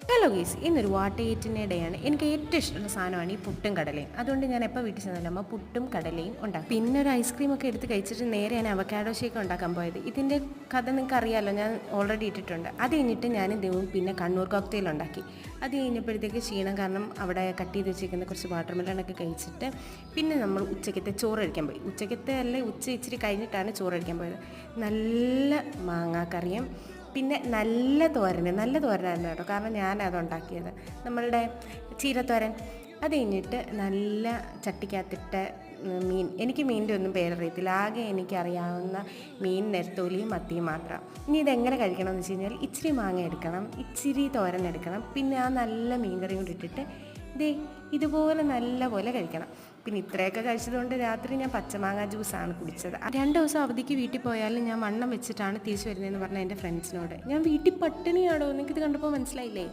Hello ഗീസ്, ഇന്നൊരു വാട്ടേറ്റിൻ്റെ day ആണ്. എനിക്ക് ഏറ്റവും ഇഷ്ടമുള്ള സാധനമാണ് ഈ പുട്ടും കടലയും. അതുകൊണ്ട് ഞാൻ എപ്പോൾ വീട്ടിൽ ചെന്നാലും അമ്മ പുട്ടും കടലയും ഉണ്ടാക്കും. പിന്നെ ഒരു ഐസ്ക്രീം ഒക്കെ എടുത്ത് കഴിച്ചിട്ട് നേരെ ഞാൻ അവക്കാഡോ ഷേക്ക് ഉണ്ടാക്കാൻ പോയത്. ഇതിൻ്റെ കഥ നിങ്ങൾക്ക് അറിയാമല്ലോ, ഞാൻ ഓൾറെഡി ഇട്ടിട്ടുണ്ട്. അത് കഴിഞ്ഞിട്ട് ഞാൻ പിന്നെ കണ്ണൂർ കോക്ടെയിൽ ഉണ്ടാക്കി. അത് കഴിഞ്ഞപ്പോഴത്തേക്ക് ക്ഷീണം കാരണം അവിടെ കട്ട് ചെയ്ത് വെച്ചിരിക്കുന്ന കുറച്ച് വാട്ടർ മെലണൊക്കെ കഴിച്ചിട്ട് പിന്നെ നമ്മൾ ഉച്ചക്കത്തെ ചോറ് കഴിക്കാൻ പോയി. ഉച്ചക്കത്തെ അല്ല, ഇച്ചിരി കഴിഞ്ഞിട്ടാണ് ചോറ് കഴിക്കാൻ പോയത്. നല്ല മാങ്ങാക്കറിയും പിന്നെ നല്ല തോരനായിരുന്നു കേട്ടോ. കാരണം ഞാനത് ഉണ്ടാക്കിയത്, നമ്മളുടെ ചീരത്തോരൻ. അത് കഴിഞ്ഞിട്ട് നല്ല ചട്ടിക്കകത്തിട്ട മീൻ. എനിക്ക് മീനിൻ്റെ ഒന്നും പേരറിയത്തില്ല, ആകെ എനിക്കറിയാവുന്ന മീൻ നെത്തോലിയും മത്തിയും മാത്രം. ഇനി ഇതെങ്ങനെ കഴിക്കണമെന്ന് വെച്ച് കഴിഞ്ഞാൽ ഇച്ചിരി മാങ്ങ എടുക്കണം, ഇച്ചിരി തോരൻ എടുക്കണം, പിന്നെ ആ നല്ല മീൻ കറിയും കൂടി ഇട്ടിട്ട് ഇതുപോലെ നല്ല പോലെ കഴിക്കണം. പിന്നെ ഇത്രയൊക്കെ കഴിച്ചതുകൊണ്ട് രാത്രി ഞാൻ പച്ചമാങ്ങ ജ്യൂസാണ് കുടിച്ചത്. 2 ദിവസം അവധിക്ക് വീട്ടിൽ പോയാലും ഞാൻ വണ്ണം വെച്ചിട്ടാണ് തിരിച്ചു വരുന്നതെന്ന് പറഞ്ഞ എൻ്റെ ഫ്രണ്ട്സിനോട്. ഞാൻ വീട്ടിൽ പട്ടിണിയാണോ, നിങ്ങൾക്കിത് കണ്ടപ്പോൾ മനസ്സിലായില്ലേ?